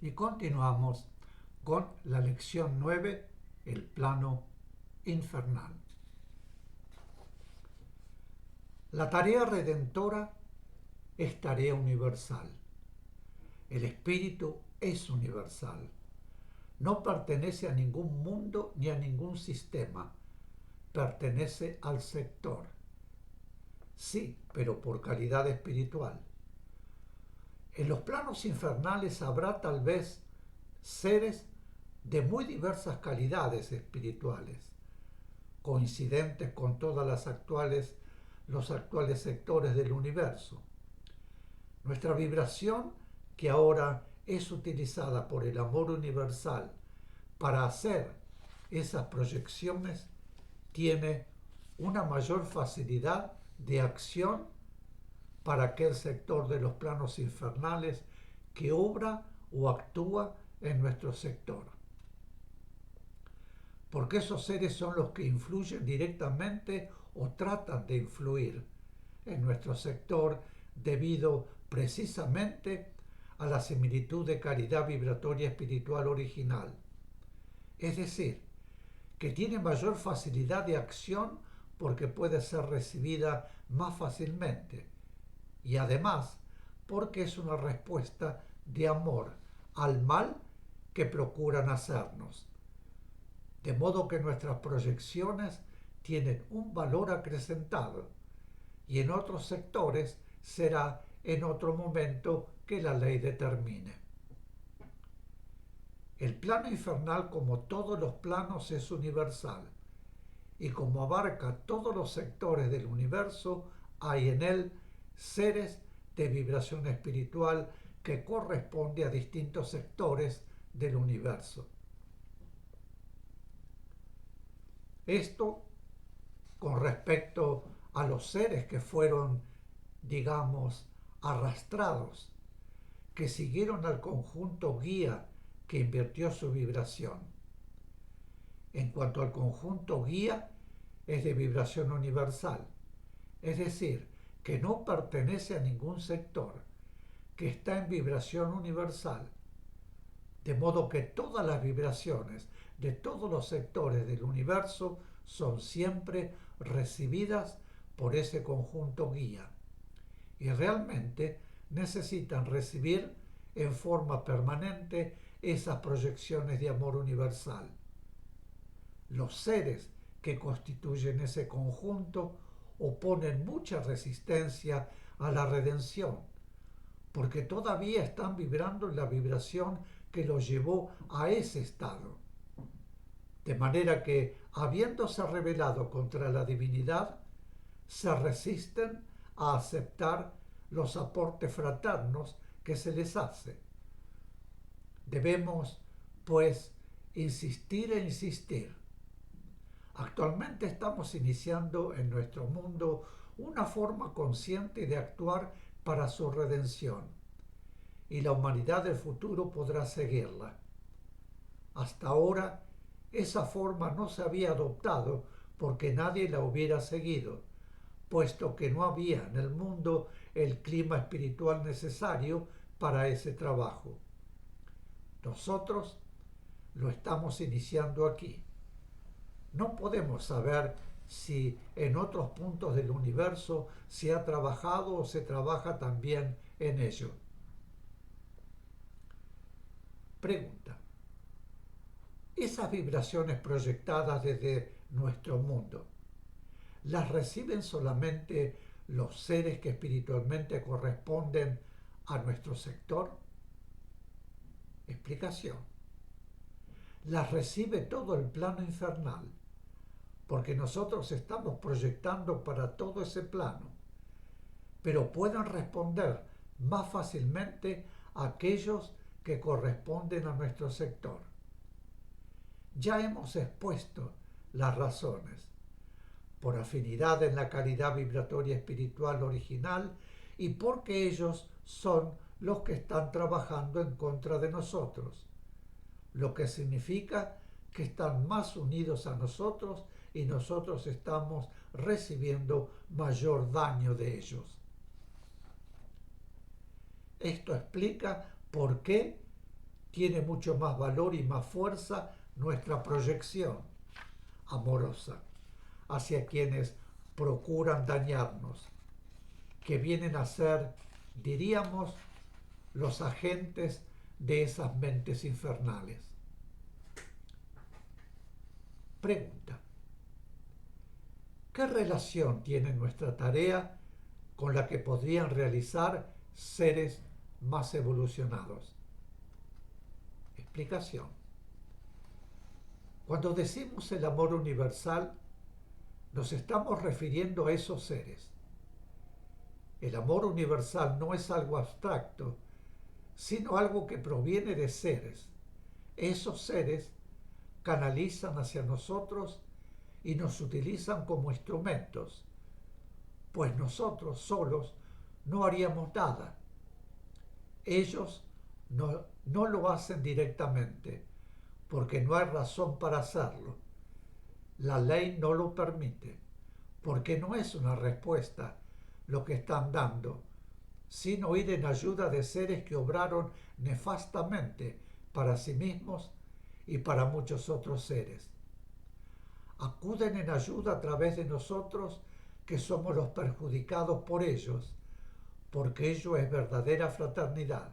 Y continuamos con la lección 9, el plano infernal. La tarea redentora es tarea universal. El espíritu es universal. No pertenece a ningún mundo ni a ningún sistema. Pertenece al sector. Sí, pero por calidad espiritual. En los planos infernales habrá tal vez seres de muy diversas calidades espirituales, coincidentes con todas los actuales sectores del universo. Nuestra vibración, que ahora es utilizada por el amor universal para hacer esas proyecciones, tiene una mayor facilidad de acción para aquel sector de los planos infernales que obra o actúa en nuestro sector. Porque esos seres son los que influyen directamente o tratan de influir en nuestro sector debido precisamente a la similitud de calidad vibratoria espiritual original. Es decir, que tiene mayor facilidad de acción porque puede ser recibida más fácilmente y además porque es una respuesta de amor al mal que procuran hacernos. De modo que nuestras proyecciones tienen un valor acrecentado y en otros sectores será en otro momento que la ley determine. El plano infernal, como todos los planos, es universal y como abarca todos los sectores del universo, hay en él seres de vibración espiritual que corresponde a distintos sectores del universo. Esto con respecto a los seres que fueron, digamos, arrastrados, que siguieron al conjunto guía que invirtió su vibración. En cuanto al conjunto guía, es de vibración universal, es decir, que no pertenece a ningún sector, que está en vibración universal, de modo que todas las vibraciones de todos los sectores del universo son siempre recibidas por ese conjunto guía y realmente necesitan recibir en forma permanente esas proyecciones de amor universal. Los seres que constituyen ese conjunto oponen mucha resistencia a la redención, porque todavía están vibrando en la vibración que los llevó a ese estado. De manera que, habiéndose rebelado contra la divinidad, se resisten a aceptar los aportes fraternos que se les hace. Debemos, pues, insistir e insistir. Actualmente estamos iniciando en nuestro mundo una forma consciente de actuar para su redención, y la humanidad del futuro podrá seguirla. Hasta ahora, esa forma no se había adoptado porque nadie la hubiera seguido, puesto que no había en el mundo el clima espiritual necesario para ese trabajo. Nosotros lo estamos iniciando aquí. No podemos saber si en otros puntos del universo se ha trabajado o se trabaja también en ello. Pregunta: esas vibraciones proyectadas desde nuestro mundo, ¿las reciben solamente los seres que espiritualmente corresponden a nuestro sector? Explicación: las recibe todo el plano infernal, porque nosotros estamos proyectando para todo ese plano, pero pueden responder más fácilmente a aquellos que corresponden a nuestro sector. Ya hemos expuesto las razones: por afinidad en la calidad vibratoria espiritual original y porque ellos son los que están trabajando en contra de nosotros, lo que significa que están más unidos a nosotros y nosotros estamos recibiendo mayor daño de ellos. Esto explica por qué tiene mucho más valor y más fuerza nuestra proyección amorosa hacia quienes procuran dañarnos, que vienen a ser, diríamos, los agentes de esas mentes infernales. Pregunta: ¿qué relación tiene nuestra tarea con la que podrían realizar seres más evolucionados? Explicación: cuando decimos el amor universal, nos estamos refiriendo a esos seres. El amor universal no es algo abstracto, sino algo que proviene de seres. Esos seres canalizan hacia nosotros y nos utilizan como instrumentos, pues nosotros solos no haríamos nada. Ellos no lo hacen directamente, porque no hay razón para hacerlo. La ley no lo permite, porque no es una respuesta lo que están dando, sino ir en ayuda de seres que obraron nefastamente para sí mismos y para muchos otros seres. Acuden en ayuda a través de nosotros, que somos los perjudicados por ellos, porque ello es verdadera fraternidad.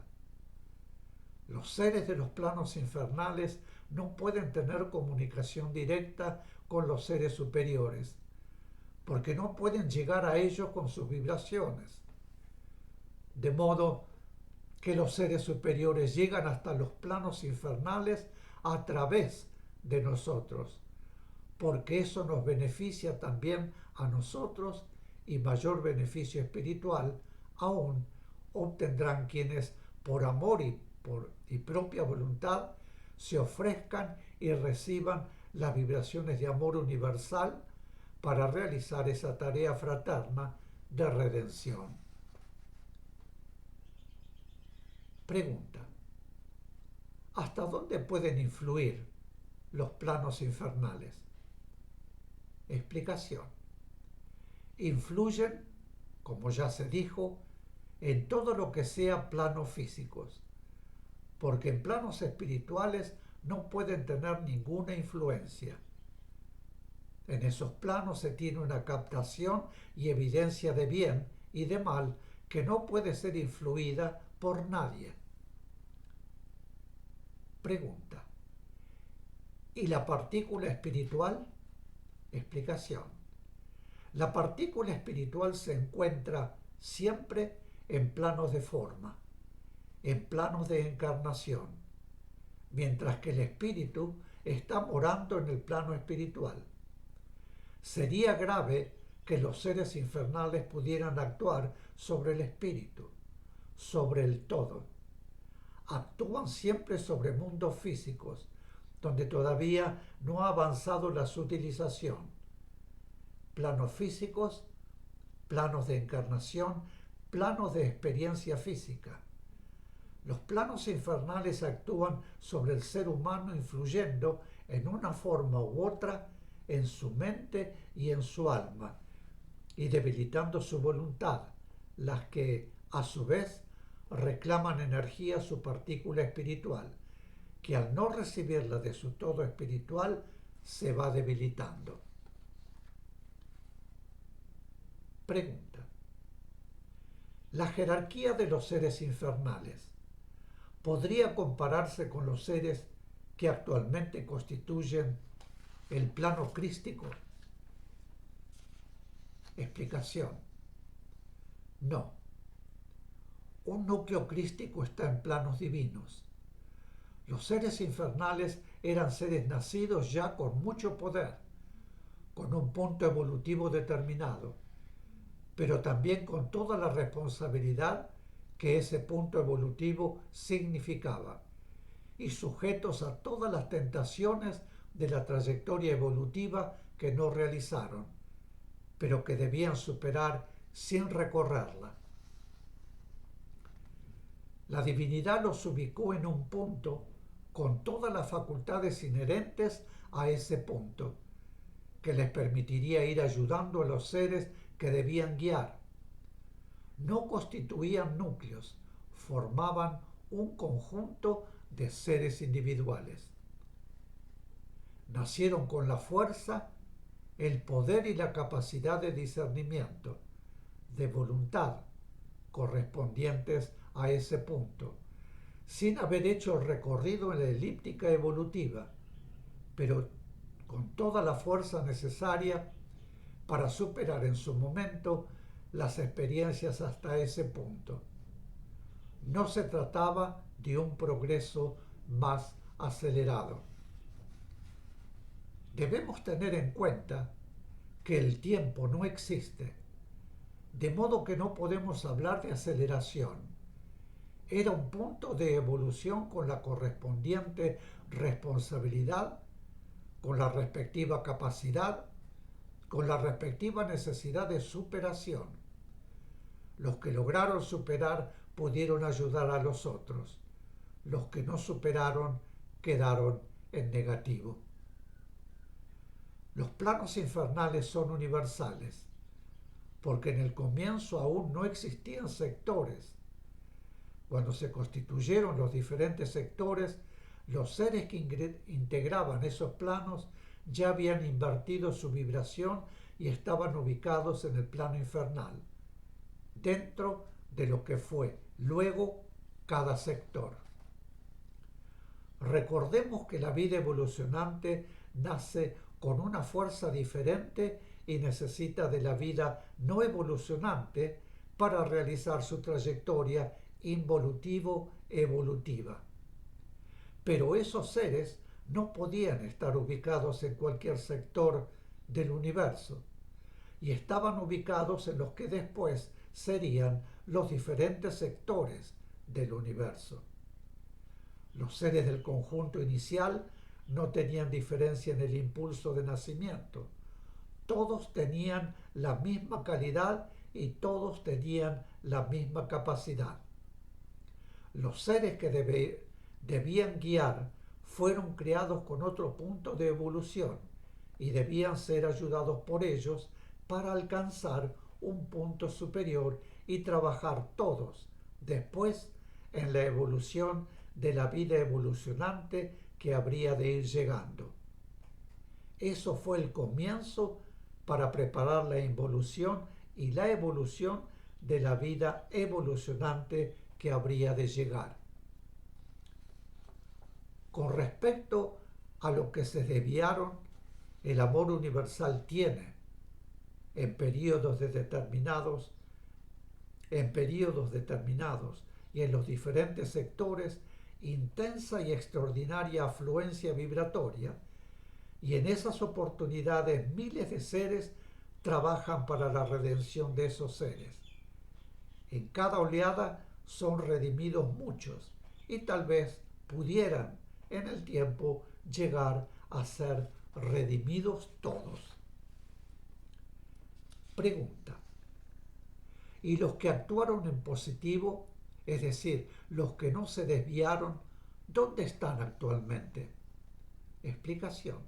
Los seres de los planos infernales no pueden tener comunicación directa con los seres superiores, porque no pueden llegar a ellos con sus vibraciones. De modo que los seres superiores llegan hasta los planos infernales a través de nosotros, porque eso nos beneficia también a nosotros, y mayor beneficio espiritual aún obtendrán quienes por amor y propia voluntad se ofrezcan y reciban las vibraciones de amor universal para realizar esa tarea fraterna de redención. Pregunta: ¿hasta dónde pueden influir los planos infernales? Explicación: influyen, como ya se dijo, en todo lo que sea planos físicos, porque en planos espirituales no pueden tener ninguna influencia. En esos planos se tiene una captación y evidencia de bien y de mal que no puede ser influida por nadie. Pregunta: ¿y la partícula espiritual? Explicación: la partícula espiritual se encuentra siempre en planos de forma, en planos de encarnación, mientras que el espíritu está morando en el plano espiritual. Sería grave que los seres infernales pudieran actuar sobre el espíritu, sobre el todo. Actúan siempre sobre mundos físicos, donde todavía no ha avanzado la sutilización. Planos físicos, planos de encarnación, planos de experiencia física. Los planos infernales actúan sobre el ser humano, influyendo en una forma u otra en su mente y en su alma, y debilitando su voluntad, las que, a su vez, reclaman energía a su partícula espiritual, que al no recibirla de su todo espiritual se va debilitando. Pregunta: ¿la jerarquía de los seres infernales podría compararse con los seres que actualmente constituyen el plano crístico? Explicación: no. Un núcleo crístico está en planos divinos. Los seres infernales eran seres nacidos ya con mucho poder, con un punto evolutivo determinado, pero también con toda la responsabilidad que ese punto evolutivo significaba, y sujetos a todas las tentaciones de la trayectoria evolutiva que no realizaron, pero que debían superar sin recorrerla. La divinidad los ubicó en un punto con todas las facultades inherentes a ese punto, que les permitiría ir ayudando a los seres que debían guiar. No constituían núcleos, formaban un conjunto de seres individuales. Nacieron con la fuerza, el poder y la capacidad de discernimiento, de voluntad, correspondientes a ese punto, sin haber hecho el recorrido en la elíptica evolutiva, pero con toda la fuerza necesaria para superar en su momento las experiencias hasta ese punto. No se trataba de un progreso más acelerado. Debemos tener en cuenta que el tiempo no existe, de modo que no podemos hablar de aceleración. Era un punto de evolución con la correspondiente responsabilidad, con la respectiva capacidad, con la respectiva necesidad de superación. Los que lograron superar pudieron ayudar a los otros. Los que no superaron quedaron en negativo. Los planos infernales son universales, porque en el comienzo aún no existían sectores. Cuando se constituyeron los diferentes sectores, los seres que integraban esos planos ya habían invertido su vibración y estaban ubicados en el plano infernal, dentro de lo que fue luego cada sector. Recordemos que la vida evolucionante nace con una fuerza diferente y necesita de la vida no evolucionante para realizar su trayectoria involutivo-evolutiva. Pero esos seres no podían estar ubicados en cualquier sector del universo y estaban ubicados en los que después serían los diferentes sectores del universo. Los seres del conjunto inicial no tenían diferencia en el impulso de nacimiento. Todos tenían la misma calidad y todos tenían la misma capacidad. Los seres que debían guiar fueron creados con otro punto de evolución y debían ser ayudados por ellos para alcanzar un punto superior y trabajar todos después en la evolución de la vida evolucionante que habría de ir llegando. Eso fue el comienzo para preparar la involución y la evolución de la vida evolucionante que habría de llegar. Con respecto a lo que se desviaron, el amor universal tiene, en periodos determinados y en los diferentes sectores, intensa y extraordinaria afluencia vibratoria, y en esas oportunidades miles de seres trabajan para la redención de esos seres. En cada oleada son redimidos muchos y tal vez pudieran en el tiempo llegar a ser redimidos todos. Pregunta: ¿y los que actuaron en positivo, es decir, los que no se desviaron, dónde están actualmente? Explicación: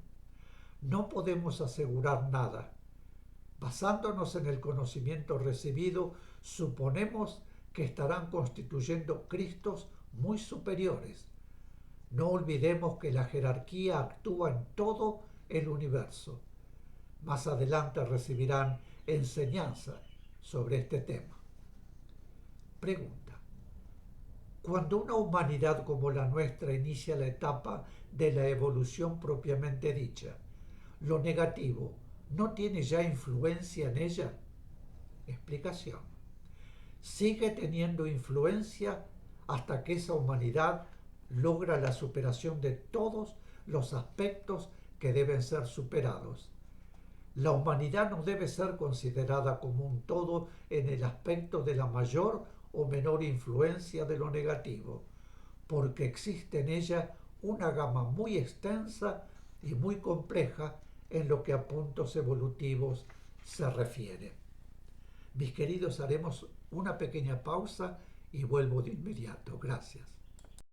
no podemos asegurar nada. Basándonos en el conocimiento recibido, suponemos que estarán constituyendo Cristos muy superiores. No olvidemos que la jerarquía actúa en todo el universo. Más adelante recibirán enseñanza sobre este tema. Pregunta: cuando una humanidad como la nuestra inicia la etapa de la evolución propiamente dicha, ¿lo negativo no tiene ya influencia en ella? Explicación: sigue teniendo influencia hasta que esa humanidad logra la superación de todos los aspectos que deben ser superados. La humanidad no debe ser considerada como un todo en el aspecto de la mayor o menor influencia de lo negativo, porque existe en ella una gama muy extensa y muy compleja en lo que a puntos evolutivos se refiere. Mis queridos, haremos una pequeña pausa y vuelvo de inmediato. Gracias.